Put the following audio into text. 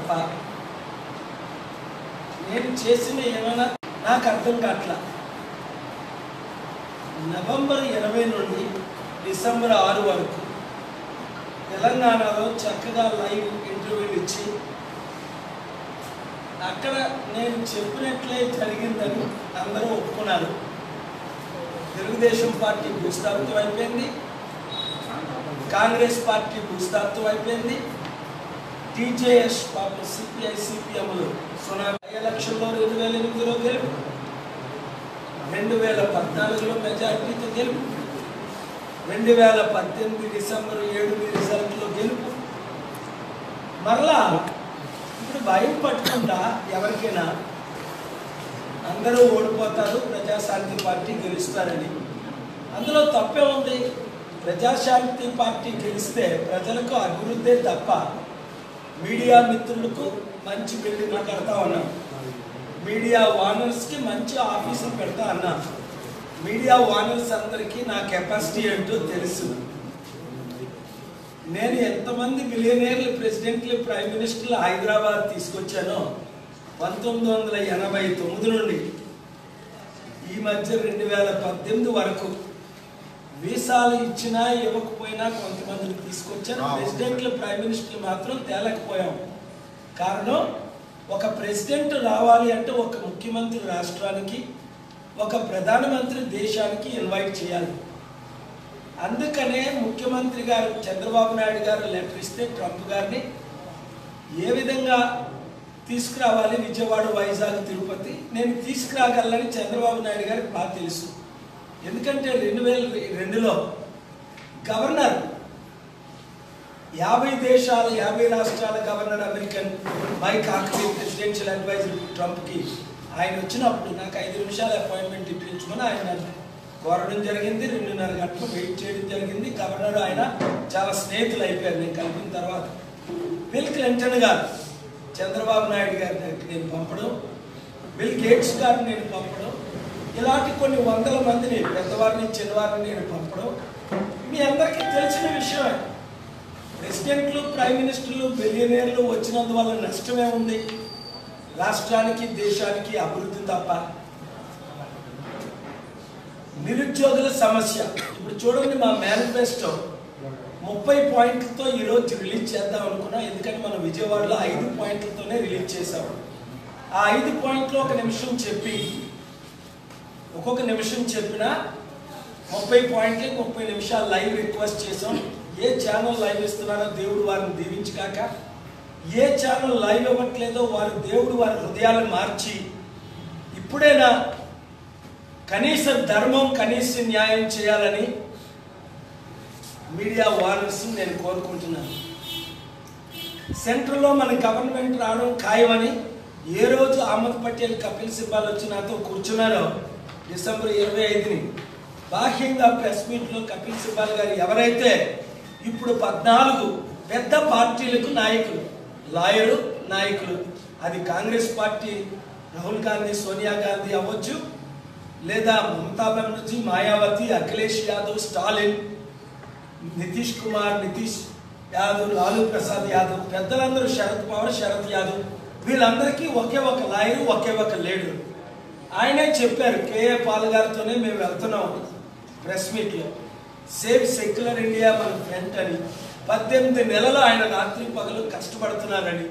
తప్ప నేను చేసిన ఏమైనా నాకు అర్థం కావట్లా. నవంబర్ 20 నుండి డిసెంబర్ 6 వరకు తెలంగాణలో చక్కగా లైవ్ ఇంటర్వ్యూలు ఇచ్చి అక్కడ నేను చెప్పినట్లే జరిగిందని అందరూ ఒప్పుకున్నారు. తెలుగుదేశం పార్టీ భూస్థాపితం అయిపోయింది, కాంగ్రెస్ పార్టీ భూస్థాపితం అయిపోయింది, టీజేఎస్ పాపం సిపిఐ సిపిఎంలు ఎలక్షన్లో 2008లో గెలుపు, 2014లో మెజార్టీతో గెలుపు, 2018 డిసెంబర్ 7 రిజల్ట్లో గెలుపు. మరలా ఇప్పుడు భయం పట్టుకుంటా ఎవరికైనా అందరూ ఓడిపోతారు, ప్రజాశాంతి పార్టీ గెలుస్తారని. అందులో తప్పే ఉంది. ప్రజాశాంతి పార్టీ గెలిస్తే ప్రజలకు అభివృద్ధి తప్ప మీడియా మిత్రులకు మంచి బిల్డింగ్లు కడతా ఉన్నాం, మీడియా ఓనర్స్కి మంచి ఆఫీసులు పెడతా అన్నా. మీడియా ఓనర్స్ అందరికీ నా కెపాసిటీ ఏంటో తెలుసు. నేను ఎంతమంది మిలియనీర్లు, ప్రెసిడెంట్లు, ప్రైమ్ మినిస్టర్లు హైదరాబాద్ తీసుకొచ్చానో 1989 నుండి ఈ మధ్య 2018 వరకు వీసాలు ఇచ్చినా ఇవ్వకపోయినా కొంతమందిని తీసుకొచ్చాను. ప్రెసిడెంట్లు, ప్రైమ్ మినిస్టర్లు మాత్రం తేలకపోయాం. కారణం, ఒక ప్రెసిడెంట్ రావాలి అంటే ఒక ముఖ్యమంత్రి రాష్ట్రానికి, ఒక ప్రధానమంత్రి దేశానికి ఇన్వైట్ చేయాలి. అందుకనే ముఖ్యమంత్రి గారు చంద్రబాబు నాయుడు గారు లెటర్ ఇస్తే ట్రంప్ గారిని ఏ విధంగా తీసుకురావాలి, విజయవాడ, వైజాగ్, తిరుపతి నేను తీసుకురాగలని చంద్రబాబు నాయుడు గారికి బాగా తెలుసు. ఎందుకంటే 2002లో గవర్నర్ 50 దేశాల 50 రాష్ట్రాల గవర్నర్ అమెరికన్ మైక్ హాక్లీ ప్రెసిడెన్షియల్ అడ్వైజర్ ట్రంప్కి ఆయన వచ్చినప్పుడు నాకు 5 నిమిషాల అపాయింట్మెంట్ ఇప్పించుకొని ఆయన కోరడం జరిగింది. 2.5 గంటలు వెయిట్ చేయడం జరిగింది. గవర్నర్ ఆయన చాలా స్నేహితులు అయిపోయారు నేను కలిపిన తర్వాత. బిల్ క్లింటన్ గారు చంద్రబాబు నాయుడు గారి దగ్గరికి నేను పంపడం, బిల్ గేట్స్ గారిని నేను పంపడం, ఇలాంటి కొన్ని వందల మందిని, పెద్దవారిని చిన్నవారిని నేను పంపడం మీ అందరికీ తెలిసిన విషయమే. ప్రెసిడెంట్లు, ప్రైమ్ మినిస్టర్లు, బిలియనీర్లు వచ్చినందువల్ల నష్టమే ఉంది? రాష్ట్రానికి, దేశానికి అభివృద్ధి తప్ప. నిరుద్యోగుల సమస్య ఇప్పుడు చూడండి, మా మేనిఫెస్టో 30 పాయింట్లతో ఈరోజు రిలీజ్ చేద్దాం అనుకున్నాం. ఎందుకంటే మనం విజయవాడలో 5 పాయింట్లతోనే రిలీజ్ చేసాము. ఆ 5 పాయింట్లు ఒక నిమిషం చెప్పి, ఒక్కొక్క నిమిషం చెప్పినా 30 పాయింట్లు 30 నిమిషాలు లైవ్ రిక్వెస్ట్ చేసాం. ఏ ఛానల్ లైవ్ ఇస్తున్నారో దేవుడు వారిని దీవించగాక, ఏ ఛానల్ లైవ్ ఇవ్వట్లేదో వారి దేవుడు వారి హృదయాలను మార్చి ఇప్పుడైనా కనీస ధర్మం, కనీస న్యాయం చేయాలని మీడియా ఓనర్స్ నేను కోరుకుంటున్నాను. సెంట్రల్లో మన గవర్నమెంట్ రావడం ఖాయమని ఏ రోజు అహ్మద్ పటేల్, కపిల్ సిబాల్ వచ్చి నాతో కూర్చున్నారో డిసెంబర్ 25ని బాహ్యంగా ప్రెస్ మీట్లో కపిల్ సిబాల్ గారు ఎవరైతే ఇప్పుడు 14 పెద్ద పార్టీలకు నాయకులు, లాయరు నాయకులు, అది కాంగ్రెస్ పార్టీ రాహుల్ గాంధీ, సోనియా గాంధీ అవ్వచ్చు, లేదా మమతా బెనర్జీ, మాయావతి, అఖిలేష్ యాదవ్, స్టాలిన్, నితీష్ కుమార్, నితీష్ యాదవ్, లాలూ ప్రసాద్ యాదవ్, పెద్దలందరూ, శరద్ పవార్, శరద్ యాదవ్, వీళ్ళందరికీ ఒకే ఒక లాయరు, ఒకే ఒక లీడరు. ఆయనే చెప్పారు, కేఏ పాల్ గారితోనే మేము వెళ్తున్నాం ప్రెస్ మీట్లో, సేవ్ సెక్యులర్ ఇండియా మన ఫ్రంట్ అని. 18 నెలలు ఆయన రాత్రి పగలు కష్టపడుతున్నారని.